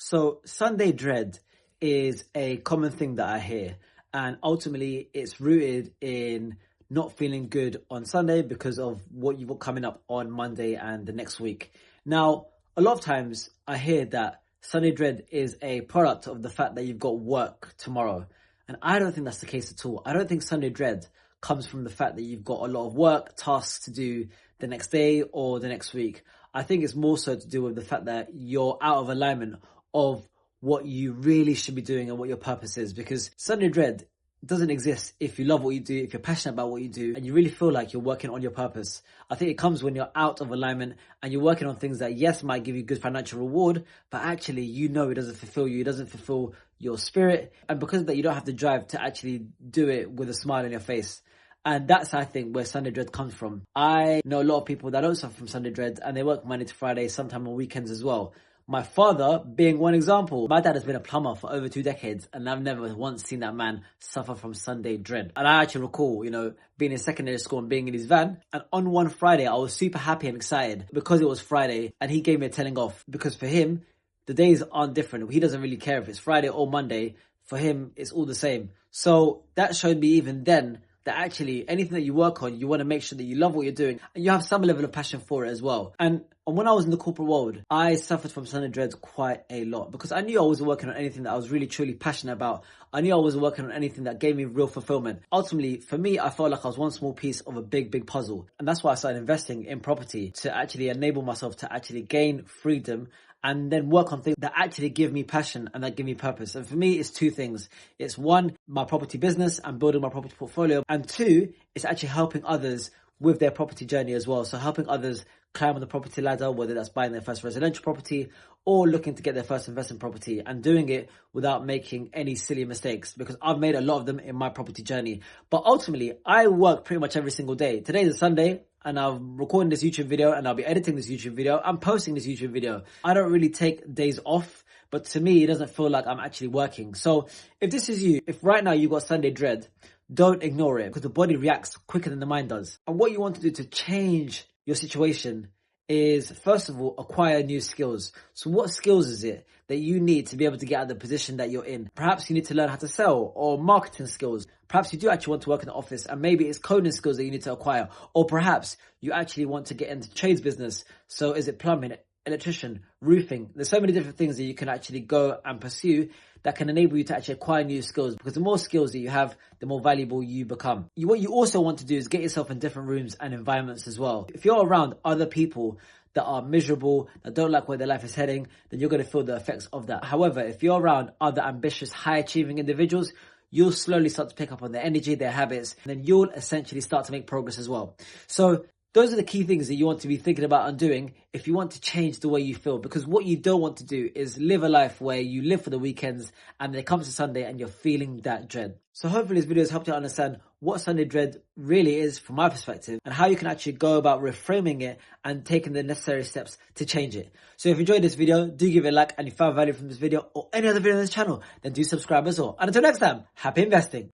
So Sunday dread is a common thing that I hear, and ultimately it's rooted in not feeling good on Sunday because of what you've got coming up on Monday and the next week. Now, a lot of times I hear that Sunday dread is a product of the fact that you've got work tomorrow. And I don't think that's the case at all. I don't think Sunday dread comes from the fact that you've got a lot of work, tasks to do the next day or the next week. I think it's more so to do with the fact that you're out of alignment of what you really should be doing and what your purpose is. Because Sunday dread doesn't exist if you love what you do, if you're passionate about what you do, and you really feel like you're working on your purpose. I think it comes when you're out of alignment and you're working on things that, yes, might give you good financial reward, but actually, you know, it doesn't fulfill you. It doesn't fulfill your spirit. And because of that, you don't have the drive to actually do it with a smile on your face. And that's, I think, where Sunday dread comes from. I know a lot of people that don't suffer from Sunday dread and they work Monday to Friday, sometimes on weekends as well. My father being one example. My dad has been a plumber for over 2 decades and I've never once seen that man suffer from Sunday dread. And I actually recall, being in secondary school and being in his van. And on one Friday, I was super happy and excited because it was Friday and he gave me a telling off. Because for him, the days aren't different. He doesn't really care if it's Friday or Monday. For him, it's all the same. So that showed me even then that actually anything that you work on, you want to make sure that you love what you're doing and you have some level of passion for it as well. And when I was in the corporate world, I suffered from Sunday dread quite a lot because I knew I wasn't working on anything that I was really truly passionate about. I knew I wasn't working on anything that gave me real fulfillment. Ultimately, for me, I felt like I was one small piece of a big, big puzzle. And that's why I started investing in property to actually enable myself to actually gain freedom and then work on things that actually give me passion and that give me purpose. And for me, it's 2 things. It's 1, my property business and building my property portfolio. And 2, it's actually helping others with their property journey as well. So helping others climb on the property ladder, whether that's buying their first residential property or looking to get their first investment property, and doing it without making any silly mistakes, because I've made a lot of them in my property journey. But ultimately, I work pretty much every single day. Today is a Sunday and I'm recording this YouTube video and I'll be editing this YouTube video. I'm posting this YouTube video. I don't really take days off, but to me, it doesn't feel like I'm actually working. So if this is you, if right now you've got Sunday dread, don't ignore it because the body reacts quicker than the mind does. And what you want to do to change your situation is, first of all, acquire new skills. So what skills is it that you need to be able to get out of the position that you're in? Perhaps you need to learn how to sell, or marketing skills. Perhaps you do actually want to work in the office and maybe it's coding skills that you need to acquire. Or perhaps you actually want to get into trades business. So is it plumbing, electrician, roofing? There's so many different things that you can actually go and pursue that can enable you to actually acquire new skills, because the more skills that you have, the more valuable you become. What you also want to do is get yourself in different rooms and environments as well. If you're around other people that are miserable, that don't like where their life is heading, then you're going to feel the effects of that. However, if you're around other ambitious, high-achieving individuals, you'll slowly start to pick up on their energy, their habits, and then you'll essentially start to make progress as well. So those are the key things that you want to be thinking about and doing if you want to change the way you feel. Because what you don't want to do is live a life where you live for the weekends and then it comes to Sunday and you're feeling that dread. So hopefully this video has helped you understand what Sunday dread really is from my perspective and how you can actually go about reframing it and taking the necessary steps to change it. So if you enjoyed this video, do give it a like, and if you found value from this video or any other video on this channel, then do subscribe as well. And until next time, happy investing.